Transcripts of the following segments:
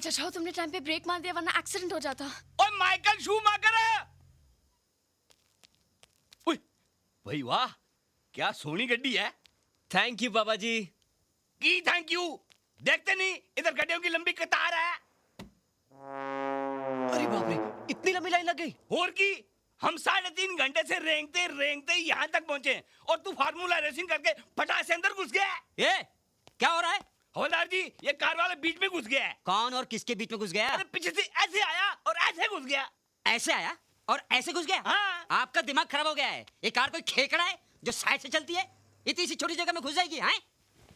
बेटा जाओ, तुमने टाइम पे ब्रेक मार दिया वरना एक्सीडेंट हो जाता। ओए माइकल शूमाकर! ओए भाई वाह, क्या सोनी गड्डी है। थैंक यू पापा जी। की थैंक यू, देखते नहीं इधर गड्डियों की लंबी कतार है। अरे बाप रे, इतनी लंबी लाइन लग गई। और की हम 3.5 घंटे से रेंगते रेंगते यहाँ तक पहुंचे और तू फार्मूला रेसिंग करके फटाक से अंदर घुस गया। ये क्या हो रहा है? हवलदार जी, ये कार वाला बीच में घुस गया है। कौन और किसके बीच में घुस गया? अरे पीछे से ऐसे आया और ऐसे घुस गया। ऐसे आया और ऐसे घुस गया? हाँ। आपका दिमाग खराब हो गया है। ये कार कोई खेकड़ा है जो साइड से चलती है? इतनी सी छोटी जगह में घुस जाएगी? हैं?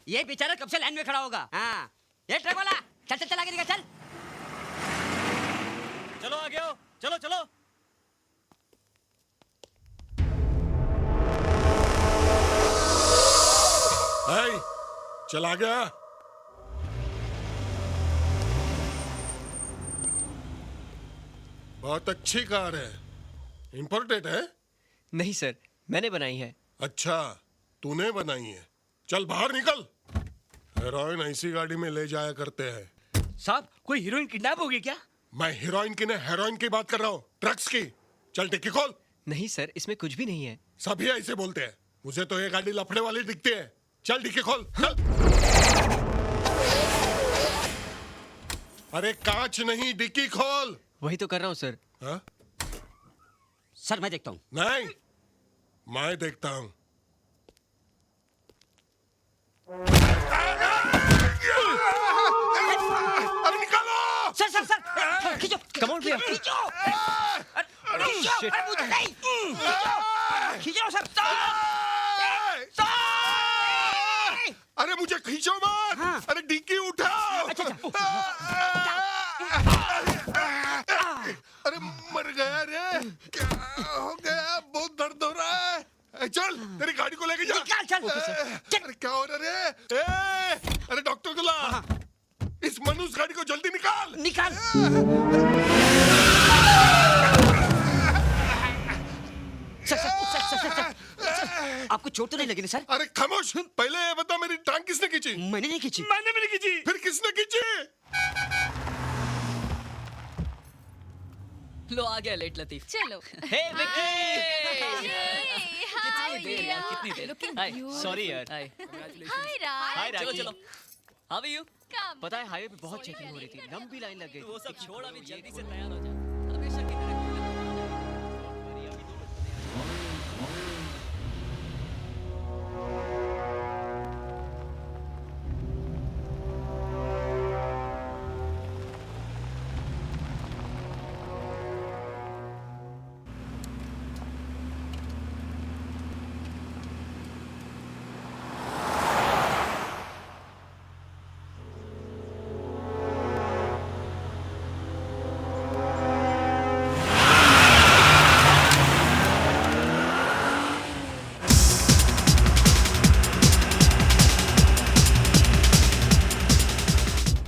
ये बेचारा कब से लाइन में खड़ा होगा। हाँ, ये ट्रक वाला चल चल चल आगे निकल चल। चलो आगे आओ, चलो चलो। हाय, चला गया। बहुत अच्छी कार है। इंपोर्टेड है? नहीं सर, मैंने बनाई है। अच्छा, तूने बनाई है। चल बाहर निकल। हेरोइन ऐसी गाड़ी में ले जाया करते हैं। साहब, कोई हीरोइन किडनैप हो गई क्या? मैं हीरोइन की नहीं, हेरोइन की बात कर रहा हूँ, ड्रग्स की। चल डिक्की खोल। नहीं सर, इसमें कुछ भी नहीं है। सभी ऐसे बोलते हैं। मुझे तो ये गाड़ी लफड़े वाली दिखती है। चल डिक्की खोल, चल। अरे कांच नहीं, डिक्की खोल। वही तो कर रहा हूँ सर। हाँ? सर मैं देखता हूँ। नहीं, मैं देखता हूँ। अरे निकालो। सर सर सर खींचो। कम ऑन भैया। खींचो। खींचो। shit. अरे मुझे नहीं। खींचो सर। अरे मुझे खींचो मत। हाँ। अरे डिक्की उठाओ। अच्छा, अरे मर गया रे। क्या हो गया? बहुत दर्द हो रहा है। चल तेरी गाड़ी को लेके जा। निकाल, चल। Okay, sir. अरे क्या हो रहा है रे? अरे डॉक्टर को ला। इस मनुष्य गाड़ी को जल्दी निकाल। निकाल। Sir sir sir sir sir आपको चोट तो नहीं लगी ना सर? अरे खामोश, पहले ये बता मेरी टांग किसने खींची? मैंने नहीं खींची। मैंने भी नहीं खींची। फिर किसने खींची? लो आ गया लेट लतीफ। चलो। हे विक्की। कितनी देर यार, कितनी देर। Looking hi, beautiful. सॉरी यार। हाय। हाय राज। हाय चलो राखी। चलो। How are you? Come. पता है हाईवे पे बहुत चेकिंग हो रही थी, लंबी लाइन लग गई। वो सब छोड़, अभी जल्दी से तैयार हो जा। हमेशा की तरह घूमने को आ जाए।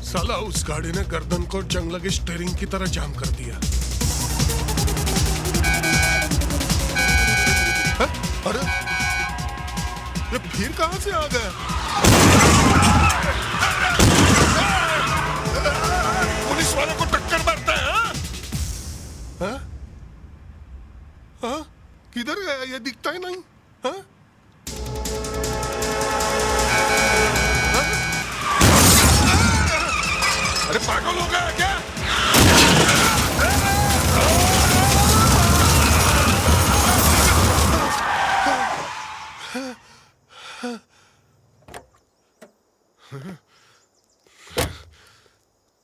साला उस गाड़ी ने गर्दन को जंग लगे स्टीयरिंग की तरह जाम कर दिया। है? अरे ये फिर कहां से आ गया? पुलिस वाले को टक्कर मारता है? हाँ? हाँ? किधर गया? ये दिखता ही नहीं। हाँ? अरे पागल हो गया क्या?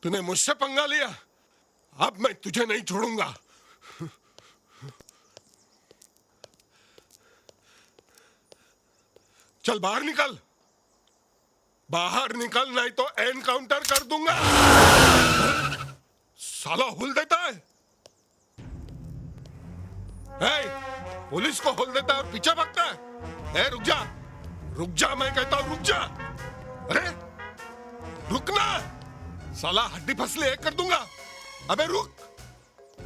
तूने मुझसे पंगा लिया, अब मैं तुझे नहीं छोड़ूंगा। चल बाहर निकल। बाहर निकल, नहीं तो एनकाउंटर कर दूंगा। साला हुल देता है। पुलिस को हुल देता है और पीछे भागता है। रुक जा, रुक जा, मैं कहता हूं रुक जा। अरे रुकना, साला हड्डी फसले एक कर दूंगा। अबे रुक।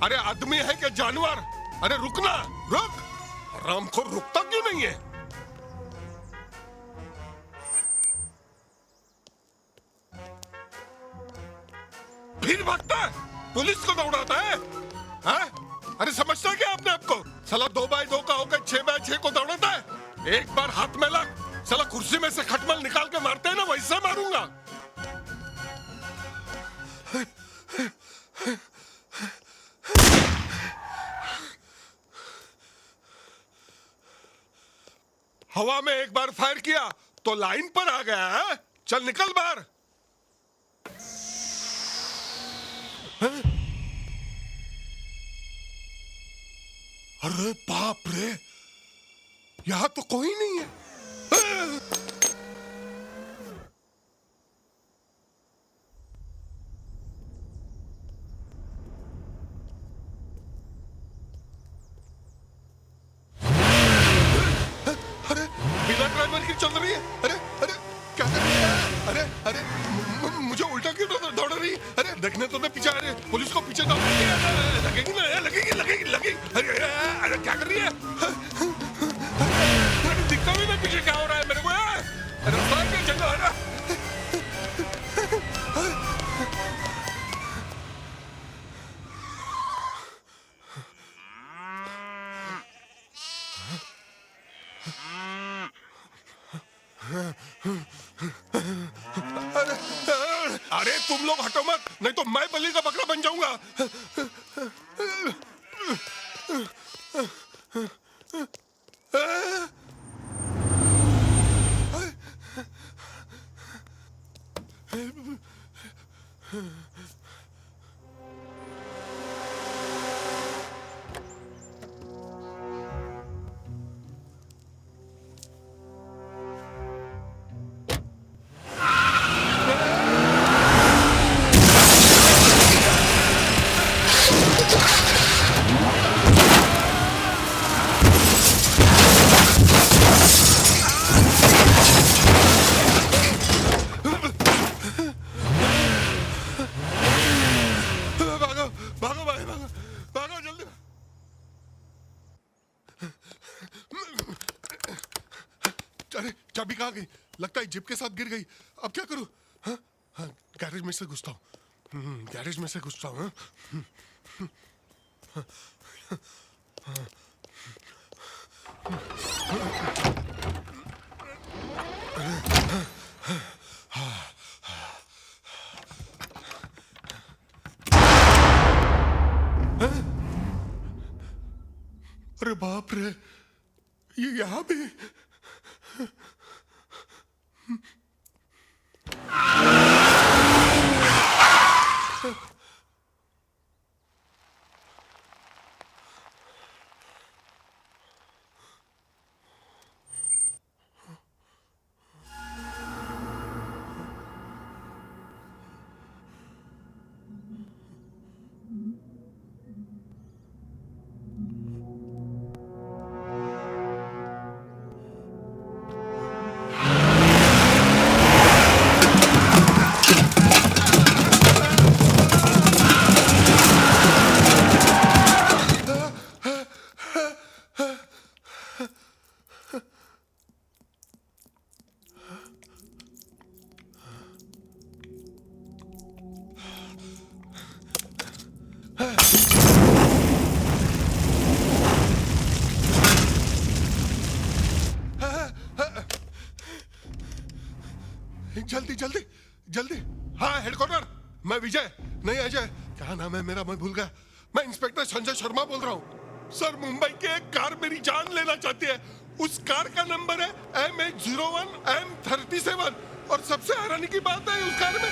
अरे आदमी है क्या जानवर? अरे रुकना, रुक। राम को रुकता क्यों नहीं है? फिर भागता है, पुलिस को दौड़ाता है, हाँ? अरे समझता क्या आपने आपको? साला 2x2 का होकर 6x6 को दौड़ाता है। एक बार हाथ में लग, साला कुर्सी में से खटमल निकाल के मारते हैं ना, वैसा मारूंगा। हवा में एक बार फायर किया तो लाइन पर आ गया है। चल निकल बाहर। अरे बाप रे, यहां तो कोई नहीं है। अरे बिना ड्राइवर की चल रही है। अरे अरे क्या कर रही है? अरे अरे मुझे उल्टा क्यों दौड़ रही? अरे देखने तो पीछे, अरे पुलिस को पीछे दौड़ रही है। लगेगी ना, लगेगी लगेगी लगेगी। अरे अरे क्या कर रही है? अरे दिखता भी नहीं पीछे क्या हो रहा है मेरे को। अरे बाहर क्या जगह है ना। अरे तुम लोग हटो मत, नहीं तो मैं बलि का बकरा बन जाऊंगा। भागो भागो भाई, भागो भागो जल्दी। अरे चाबी कहाँ गई? लगता है जिप के साथ गिर गई। अब क्या करूं? हाँ हाँ, गैरेज में से घुसता हूँ। गैरेज में से घुसता हूँ। अरे बाप रे, ये यहाँ भी। जल्दी जल्दी जल्दी। हाँ हेडक्वार्टर, मैं विजय, नहीं अजय, क्या नाम है मेरा, मैं भूल गया। मैं इंस्पेक्टर संजय शर्मा बोल रहा हूँ। सर मुंबई की एक कार मेरी जान लेना चाहती है। उस कार का नंबर है MH01 M37 और सबसे हैरानी की बात है उस कार में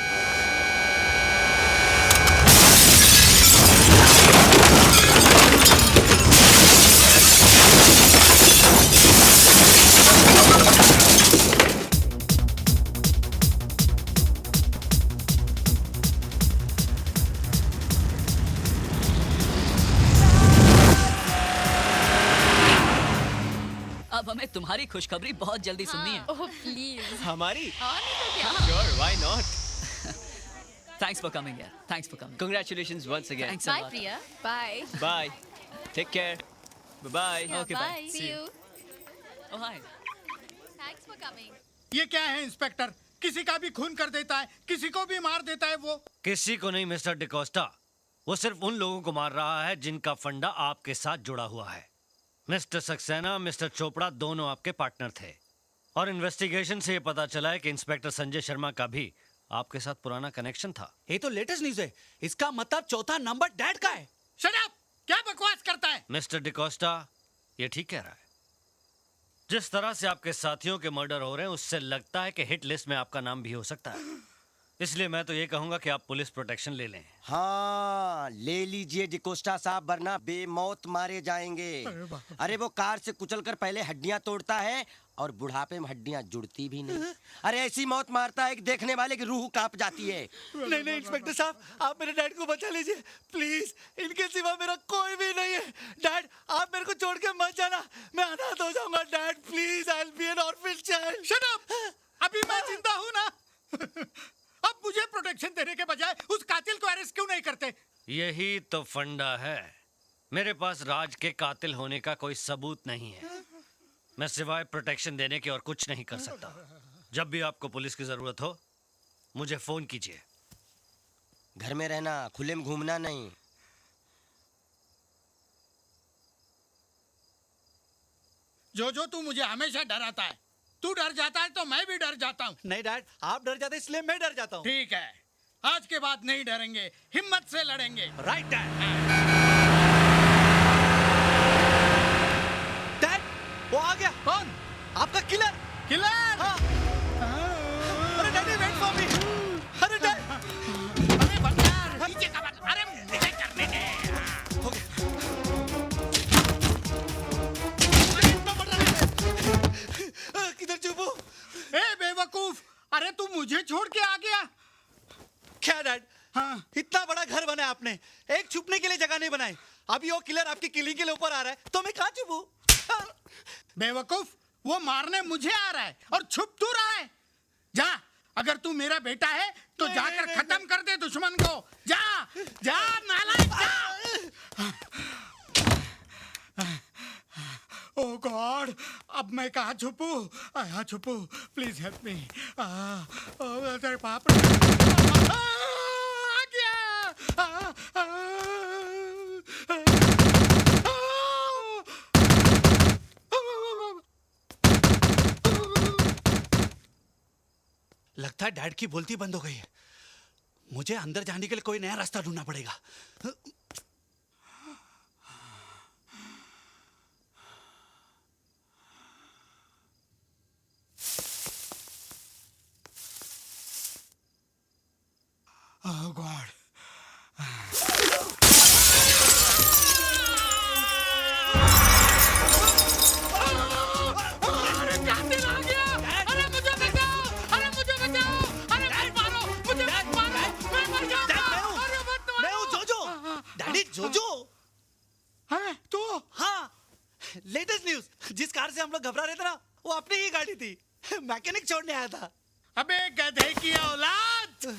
अब हमें तुम्हारी खुशखबरी बहुत जल्दी सुननी है। Oh please. हमारी नहीं तो क्या? Sure, why not. Thanks for coming यार, thanks for coming. Congratulations once again. Thanks a Bye lot. Priya. Bye. Bye. Take care. Bye-bye. Yeah, Okay, bye. See you. Oh hi. Thanks for coming. ये क्या है inspector? किसी का भी खून कर देता है, किसी को भी मार देता है वो। किसी को नहीं मिस्टर डिकोस्टा, वो सिर्फ उन लोगों को मार रहा है जिनका फंडा आपके साथ जुड़ा हुआ है। मिस्टर सक्सेना, मिस्टर चोपड़ा दोनों आपके पार्टनर थे और इन्वेस्टिगेशन से ये पता चला है कि इंस्पेक्टर संजय शर्मा का भी आपके साथ पुराना कनेक्शन था। ये तो लेटेस्ट न्यूज़ है। इसका मतलब चौथा नंबर डैड का है। Shut up! क्या बकवास करता है? मिस्टर डिकोस्टा, ये ठीक कह रहा है। जिस तरह से आपके साथियों के मर्डर हो रहे हैं उससे लगता है कि हिट लिस्ट में आपका नाम भी हो सकता है। इसलिए मैं तो ये कहूंगा कि आप पुलिस प्रोटेक्शन ले लें। हाँ, ले लीजिए डिकोस्टा साहब, वरना बेमौत मारे जाएंगे। अरे वो कार से कुचलकर पहले हड्डियां तोड़ता है और बुढ़ापे में हड्डियां जुड़ती भी नहीं। अरे ऐसी मौत मारता है कि देखने वाले की रूह कांप जाती है। नहीं नहीं इंस्पेक्टर साहब, आप मेरे डैड को बचा लीजिए प्लीज। इनके सिवा मेरा कोई भी नहीं है। डैड, आप मेरे को छोड़ के मत जाना, मैं अनाथ हो जाऊंगा। Dad please, I will be N orphan child. Shut up! अभी मैं जिंदा हूं ना। अब मुझे प्रोटेक्शन देने के बजाय उस कातिल को अरेस्ट क्यों नहीं करते? यही तो फंडा है। मेरे पास राज के कातिल होने का कोई सबूत नहीं है। मैं सिवाय प्रोटेक्शन देने के और कुछ नहीं कर सकता। जब भी आपको पुलिस की जरूरत हो मुझे फोन कीजिए। घर में रहना, खुले में घूमना नहीं। जो तू मुझे हमेशा डराता है। तू डर जाता है तो मैं भी डर जाता हूँ। नहीं डैड, आप डर जाते इसलिए मैं डर जाता हूँ। ठीक है, आज के बाद नहीं डरेंगे, हिम्मत से लड़ेंगे। Right dad. डैड, वो आ गया। कौन? आपका किलर। किलर? हाँ। अरे डैडी, वेट फॉर मी। अरे डैड। अरे बंदर, नीचे का बंदर। अरे मुझे करने दे। अरे इतना बड़ा है। किधर छुपो? ए बेवकूफ, अरे तू मुझे छोड़ के आ गया। क्या डैड? हाँ। इतना बड़ा घर बनाया आपने, एक छुपने के लिए जगह नहीं बनाई। अभी वो किलर आपकी किलिंग के लिए ऊपर आ रहा है तो मैं कहाँ छुपूं? बेवकूफ, वो मारने मुझे आ रहा है और छुप तू रहा है। जा, अगर तू मेरा बेटा है तो नहीं, जाकर नहीं, खत्म कर दे दुश्मन को। जा जा नालायक, जा। ओह गॉड, अब मैं कहाँ छुपूं? यहाँ छुपूं, प्लीज हेल्प मी। अरे बाप रे, आ गया। लगता है डैड की बोलती बंद हो गई है। मुझे अंदर जाने के लिए कोई नया रास्ता ढूंढना पड़ेगा। ओह गॉड, अरे कातिल आ गया। अरे मुझे बचाओ, अरे मुझे बचाओ, अरे मत मारो, मुझे मत मारो, मैं मर जाऊंगा। अरे मत मारो। मैं हूँ जोजो। डैडी, जोजो। हैं तू? हाँ, लेटेस्ट न्यूज। जिस कार से हम लोग घबरा रहे थे ना, वो अपनी ही गाड़ी थी। मैकेनिक छोड़ने आया था। अबे गधे की औलाद,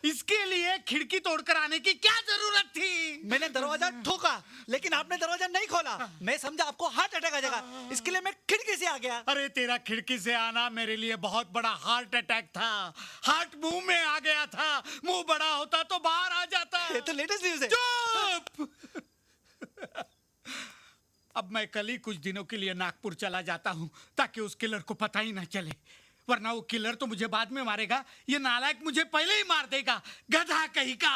इसके लिए खिड़की तोड़कर आने की क्या जरूरत थी? मैंने दरवाजा ठोका लेकिन आपने दरवाजा नहीं खोला। मैं समझा आपको हार्ट अटैक आ जाएगा, इसके लिए मैं खिड़की से आ गया। अरे तेरा खिड़की से आना मेरे लिए बहुत बड़ा हार्ट अटैक था। हार्ट मुंह में आ गया था, मुंह बड़ा होता तो बाहर आ जाता। ये तो लेटेस्ट न्यूज है। चुप! अब मैं कल ही कुछ दिनों के लिए नागपुर चला जाता हूँ ताकि उस किलर को पता ही ना चले, वरना वो किलर तो मुझे बाद में मारेगा। ये नालायक मुझे पहले ही मार देगा, गधा कहीं का।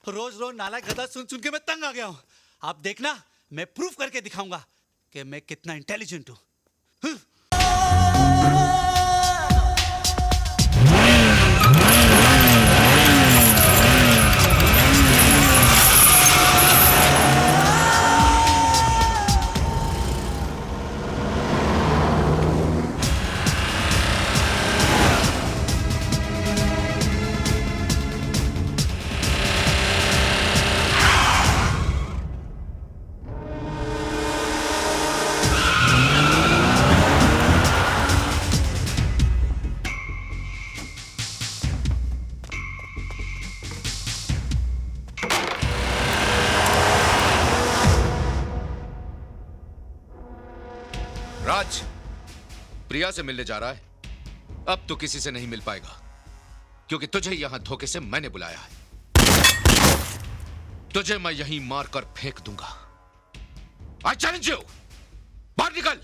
रोज रोज नालायक गधा सुन सुन के मैं तंग आ गया हूँ। आप देखना, मैं प्रूफ करके दिखाऊंगा कि मैं कितना इंटेलिजेंट हूँ। राज प्रिया से मिलने जा रहा है। अब तो किसी से नहीं मिल पाएगा, क्योंकि तुझे यहां धोखे से मैंने बुलाया है। तुझे मैं यहीं मारकर फेंक दूंगा। आई चैलेंज यू, बाहर निकल।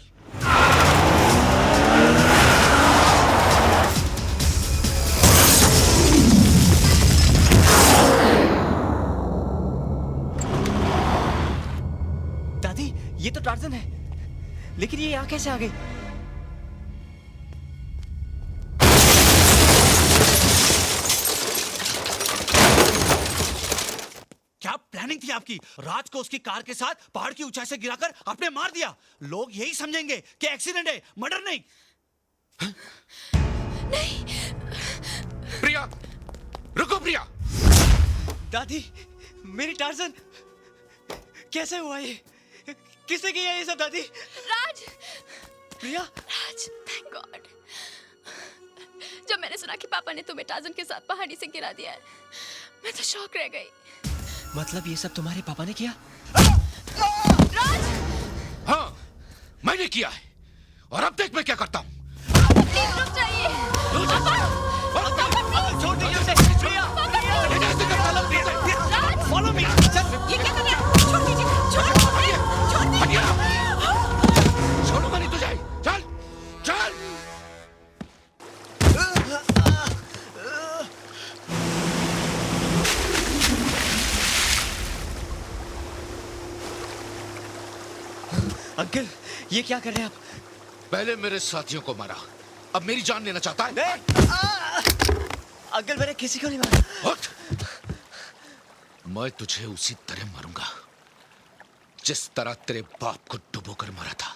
दादी, ये तो टार्जन है, लेकिन ये यहाँ कैसे आ गई? क्या प्लानिंग थी आपकी? राज को उसकी कार के साथ पहाड़ की ऊंचाई से गिराकर आपने मार दिया। लोग यही समझेंगे कि एक्सीडेंट है, मर्डर नहीं। प्रिया, रुको प्रिया। दादी, मेरी टार्जन कैसे हुआ ये? किसने किया ये सब दादी? राज, प्रिया, राज, थैंक गॉड। जब मैंने सुना कि पापा ने तुम्हें टार्जन के साथ पहाड़ी से गिरा दिया है, मैं तो शॉक रह गई। मतलब ये सब तुम्हारे पापा ने किया? राज! हाँ, मैंने किया है, और अब देख मैं क्या करता हूँ। प्लीज रुक जाइए। छोड़ दीजिए उसे। प्रिया, राज! Follow me. ये क्या कर रहे हैं? छोड़ दीजिए, छोड़ दीजिए। छोड़ूंगा नहीं तुझे। चल, चल। अंकल, ये क्या कर रहे हैं आप? पहले मेरे साथियों को मारा, अब मेरी जान लेना चाहता है? अंकल, मैंने किसी को नहीं मारा। उठ! मैं तुझे उसी तरह मारूंगा जिस तरह तेरे बाप को डुबोकर मारा था।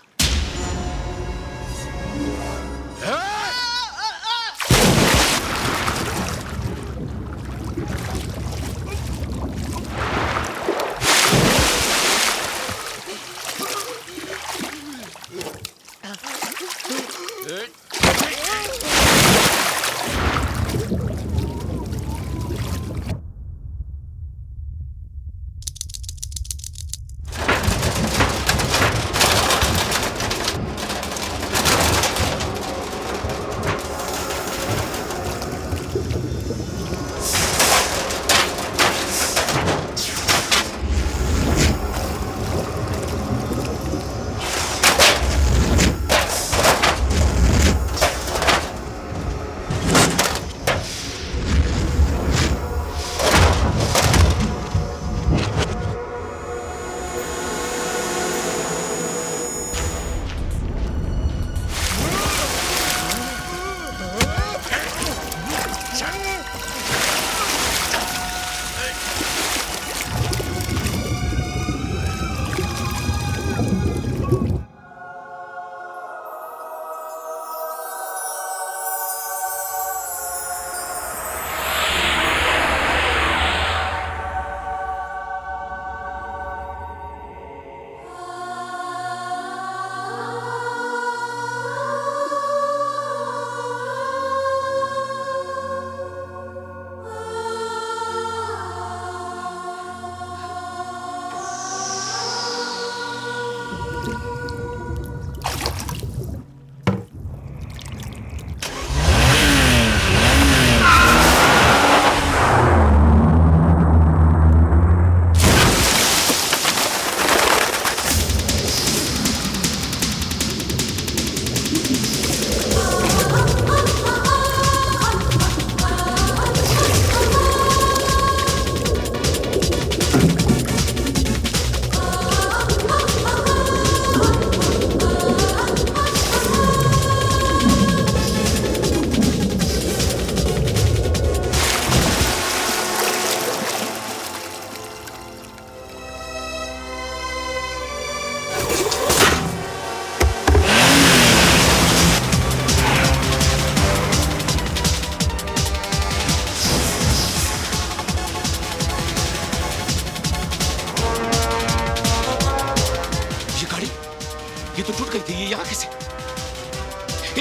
तो टूट गई थी, ये यहाँ कैसे?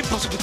इम्पॉसिबल।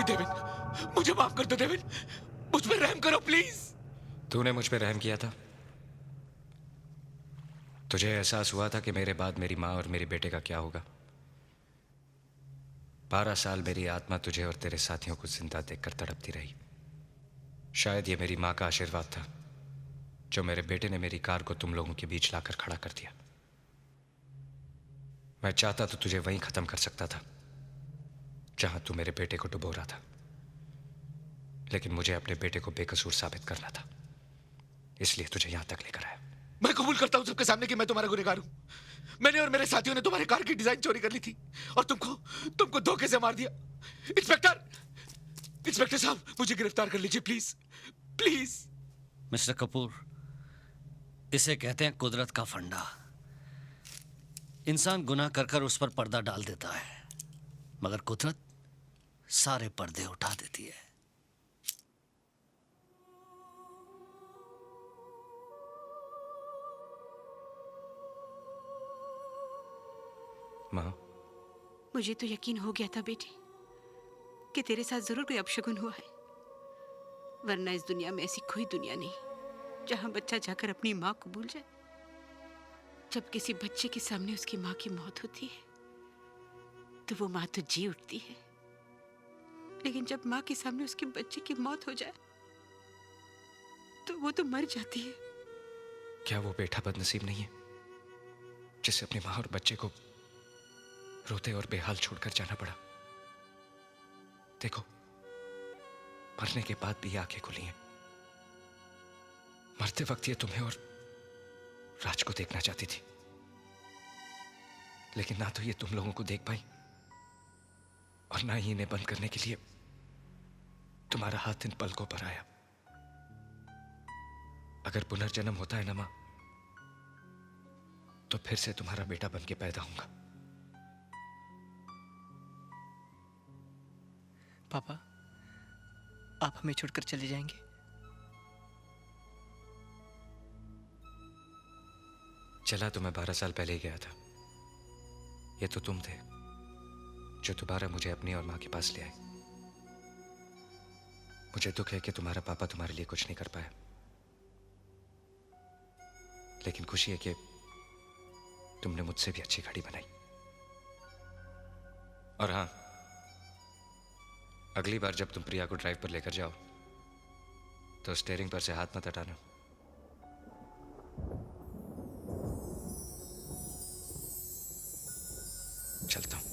देविन, मुझे माफ कर दो देविन, मुझ पे रहम करो प्लीज। तूने मुझ पे रहम किया था? तुझे एहसास हुआ था कि मेरे बाद मेरी माँ और मेरे बेटे का क्या होगा? 12 साल मेरी आत्मा तुझे और तेरे साथियों को जिंदा देखकर तड़पती रही। शायद ये मेरी माँ का आशीर्वाद था जो मेरे बेटे ने मेरी कार को तुम लोगों के बीच लाकर खड़ा कर दिया। मैं चाहता तो तुझे वहीं खत्म कर सकता था जहां तू मेरे बेटे को डुबो रहा था, लेकिन मुझे अपने बेटे को बेकसूर साबित करना था, इसलिए तुझे यहां तक लेकर आया। मैं कबूल करता हूं सबके सामने कि मैं तुम्हारा गुनहगार हूं। मैंने और मेरे साथियों ने तुम्हारे कार की डिजाइन चोरी कर ली थी और तुमको धोखे से मार दिया। इंस्पेक्टर साहब, मुझे गिरफ्तार कर लीजिए प्लीज, प्लीज। मिस्टर कपूर, इसे कहते हैं कुदरत का फंडा। इंसान गुनाह कर कर उस पर पर्दा डाल देता है, मगर कुदरत सारे पर्दे उठा देती है। माँ, मुझे तो यकीन हो गया था बेटी कि तेरे साथ जरूर कोई अपशगुन हुआ है, वरना इस दुनिया में ऐसी कोई दुनिया नहीं जहां बच्चा जाकर अपनी माँ को भूल जाए। जब किसी बच्चे के सामने उसकी माँ की मौत होती है तो वो माँ तो जी उठती है, लेकिन जब माँ के सामने उसके बच्चे की मौत हो जाए तो वो तो मर जाती है। क्या वो बेटा बदनसीब नहीं है जिसे अपनी माँ और बच्चे को रोते और बेहाल छोड़कर जाना पड़ा? देखो, मरने के बाद भी ये आंखें खुली हैं। मरते वक्त ये तुम्हें और राज को देखना चाहती थी, लेकिन ना तो ये तुम लोगों को देख पाई और ना ही इन्हें बंद करने के लिए तुम्हारा हाथ इन पलकों पर आया। अगर पुनर्जन्म होता है ना मां, तो फिर से तुम्हारा बेटा बन के पैदा होऊंगा। पापा, आप हमें छोड़कर चले जाएंगे? चला तो मैं 12 साल पहले ही गया था। ये तो तुम थे जो दोबारा मुझे अपनी और मां के पास ले आए। मुझे दुख है कि तुम्हारा पापा तुम्हारे लिए कुछ नहीं कर पाया, लेकिन खुशी है कि तुमने मुझसे भी अच्छी घड़ी बनाई। और हां, अगली बार जब तुम प्रिया को ड्राइव पर लेकर जाओ तो स्टीयरिंग पर से हाथ मत हटाना। चलता हूं।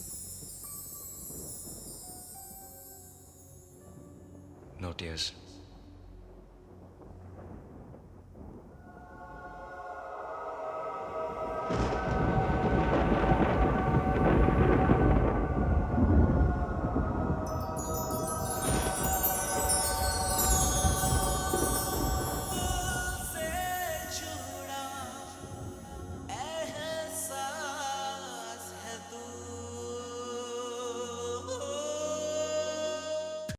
No tears.